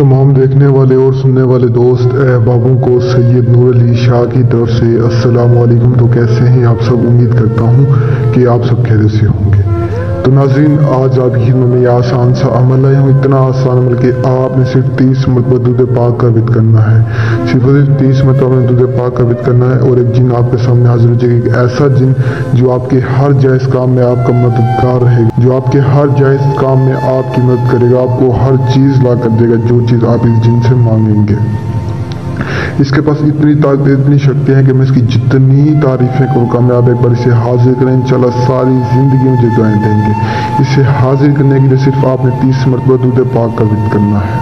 तमाम देखने वाले और सुनने वाले दोस्त अहबाबों को सैयद नूर अली शाह की तरफ से अस्सलाम वालेकुम। तो कैसे हैं आप सब? उम्मीद करता हूँ कि आप सब खैरियत से होंगे। तो नाज़रीन, आज आपकी खिदमत में यह आसान सा अमल है, इतना आसान अमल कि आपने सिर्फ 30 मरतबा दूध पाक का विद करना है। सिर्फ 30 मरतबा में दूध पाक का विद करना है और एक जिन आपके सामने हाजिर हो जाएगा। एक ऐसा जिन जो आपके हर जायज़ काम में आपका मददगार रहेगा, जो आपके हर जायज़ काम में आपकी मदद करेगा, आपको हर चीज़ ला कर देगा जो चीज़ आप इस जिन से मांगेंगे। इसके पास इतनी ताकत, इतनी शक्ति है कि मैं इसकी जितनी तारीफें करूँ कम। आप एक बार इसे हाजिर करें, इंशाल्लाह सारी ज़िंदगी मुझे दुआएं देंगे। इसे हाजिर करने के लिए सिर्फ आपने 30 मरतबा दूध पाक का विद करना है।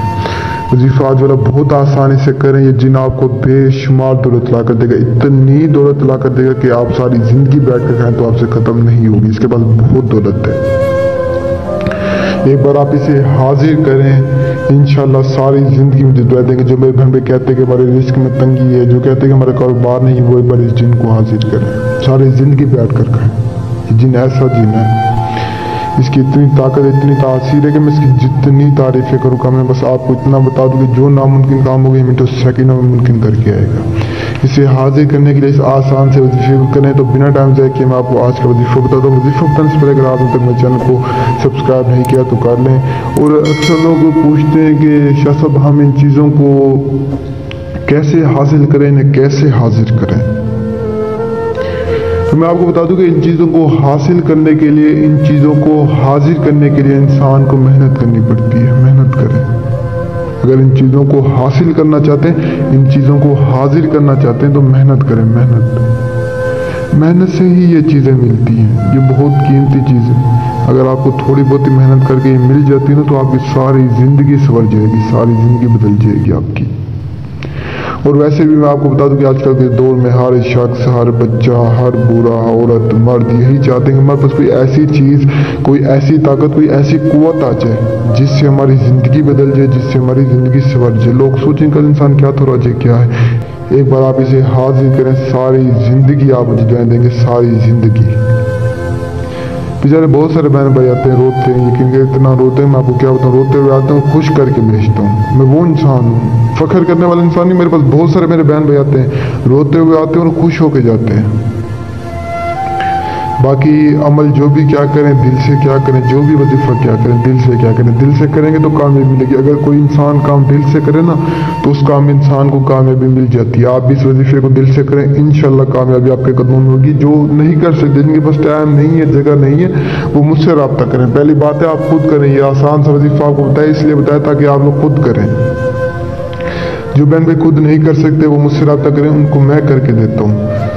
वजीफा आज वाला बहुत आसानी से करें। ये जिन आपको बेशुमार दौलत ला कर देगा, इतनी दौलत ला कर देगा कि आप सारी ज़िंदगी बैठ कर खाएं तो आपसे ख़त्म नहीं होगी। इसके पास बहुत दौलत है। एक बार आप इसे हाजिर करें, इंशाल्लाह सारी ज़िंदगी में दुआ देंगे। जो मेरे बहन भाई कहते हैं कि हमारे रिस्क में तंगी है, जो कहते हैं कि हमारा कारोबार नहीं, वो एक बार इस जिन को हाजिर करें, सारी ज़िंदगी बैठ कर खाएं। ये जिन ऐसा जिन है, इसकी इतनी ताकत, इतनी तासीर है कि मैं इसकी जितनी तारीफ़ें करूँ कम है। बस आपको इतना बता दूँ कि जो नामुमकिन काम होगा मिनटों सेकंडों में मुमकिन करके आएगा। इसे हाजिर करने के लिए इस आसान से वजीफे को करें। तो बिना टाइम जाए कि मैं आपको आज का वजीफा बता दूँ। वजीफा बताने से पहले अगर आपने तक मेरे चैनल को सब्सक्राइब नहीं किया तो कर लें। और अक्सर लोग पूछते हैं कि शाह साहब हम इन चीज़ों को कैसे हासिल करें, इन्हें कैसे हाजिर करें। तो मैं आपको बता दूं कि इन चीज़ों को हासिल करने के लिए, इन चीज़ों को हाजिर करने के लिए इंसान को मेहनत करनी पड़ती है। मेहनत करें। अगर इन चीज़ों को हासिल करना चाहते हैं, इन चीज़ों को हाजिर करना चाहते हैं तो मेहनत करें। मेहनत से ही ये चीज़ें मिलती हैं। ये बहुत कीमती चीज़ है। अगर आपको थोड़ी बहुत ही मेहनत करके ये मिल जाती है ना, तो आपकी सारी ज़िंदगी संवर जाएगी, सारी ज़िंदगी बदल जाएगी आपकी। और वैसे भी मैं आपको बता दूं कि आजकल के दौर में हर शख्स, हर बच्चा, हर बूढ़ा, औरत, मर्द यही चाहते हैं कि हमारे पास कोई ऐसी चीज़, कोई ऐसी ताकत, कोई ऐसी कुव्वत आ जाए जिससे हमारी ज़िंदगी बदल जाए, जिससे हमारी ज़िंदगी संवर जाए। लोग सोचें कल इंसान क्या तो राजे क्या है। एक बार आप इसे हाजिर करें, सारी ज़िंदगी आप मुझे दुआएं देंगे, सारी ज़िंदगी। बेचारे बहुत सारे बहन भाई आते हैं, रोते हैं, यकीन कर इतना रोते हैं, मैं आपको क्या बताऊँ। रोते हुए आते हैं, खुश करके भेजता हूँ। मैं वो इंसान हूँ, फख्र करने वाला इंसान नहीं। मेरे पास बहुत सारे मेरे बहन भाई आते हैं, रोते हुए आते हैं और खुश होके जाते हैं। बाकी अमल जो भी क्या करें, दिल से क्या करें, जो भी वजीफा क्या करें, दिल से क्या करें। दिल से करेंगे तो कामयाबी मिलेगी। अगर कोई इंसान काम दिल से करे ना, तो उस काम इंसान को कामयाबी मिल जाती है। आप भी इस वजीफे को दिल से करें, इंशाल्लाह कामयाबी आपके कदमों में होगी। जो नहीं कर सकते, जिनके पास टाइम नहीं है, जगह नहीं है, वो मुझसे रब्ता करें। पहली बात है आप खुद करें। ये आसान सा वजीफा आपको बताया, इसलिए बताया ताकि आप लोग खुद करें। जो बहन भाई खुद नहीं कर सकते वो मुझसे रब्ता करें, उनको मैं करके देता हूँ।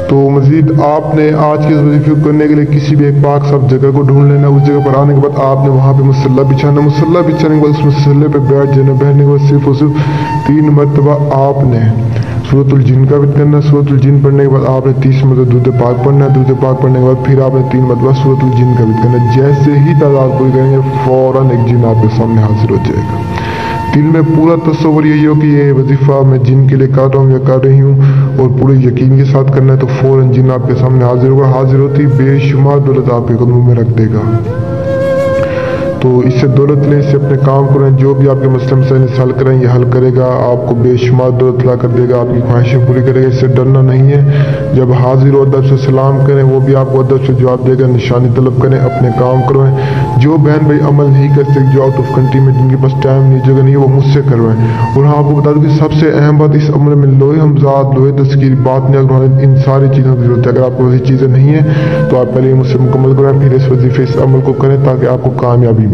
तो मजीद आपने आज के वजीफे को करने के लिए किसी भी एक पाक सब जगह को ढूंढ लेना। उस जगह पर आने के बाद आपने वहाँ पे मुसल्ला बिछाना। मुसल्ला बिछाने के बाद उस मुसल्ले पे बैठ जाना। बैठने के बाद सिर्फ और सिर्फ 3 मरतबा आपने सूरतुल जिन का विद करना। सूरतुल जिन पढ़ने के बाद आपने 30 मरतबा दूध पाक पढ़ना है। दूध पाक पढ़ने के बाद फिर आपने 3 मरतबा सूरतुल जिन का विद करना। जैसे ही तादाद पूरी करेंगे, फौरन एक जिन आपके सामने हाजिर हो जाएगा। दिल में पूरा तस्वर यही हो कि ये वजीफा मैं जिन के लिए कर रहा हूँ या कर रही हूँ, और पूरे यकीन के साथ करना है, तो फौरन जिन आपके सामने हाजिर होगा। हाजिर होती बेशुमार दौलत आपके कदमों में रख देगा। तो इससे दौलत लें, इससे अपने काम करें। जो भी आपके मसले मसाइल हल करें, ये हल करेगा। आपको बेशुमार दौलत ला कर देगा, आपकी ख्वाहिशें पूरी करेगा। इससे डरना नहीं है। जब हाजिर हो अदब से सलाम करें, वो भी आपको अदब से जवाब देगा। निशानी तलब करें, अपने काम करवाएं। जो बहन भाई अमल नहीं कर सकते, जो आउट ऑफ कंट्री में, जिनके पास टाइम नहीं, जगह नहीं है, वो मुझसे करवाएं। और हाँ, आपको बता दूँ कि सबसे अहम बात इस अमल में लोहे हमजाद, लोहे तस्कीर, बात नहीं, इन सारी चीज़ों की जरूरत है। अगर आपको वही चीज़ें नहीं है तो आप पहले मुझसे मुकम्मल करवाएं, फिर इस वजीफे, इस अमल को करें ताकि आपको कामयाबी मिले।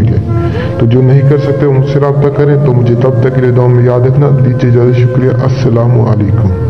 तो जो नहीं कर सकते मुझसे रब्ता करें। तो मुझे तब तक के लिए दुआ में याद रखना। दीजिए ज़्यादा शुक्रिया। अस्सलामु अलैकुम।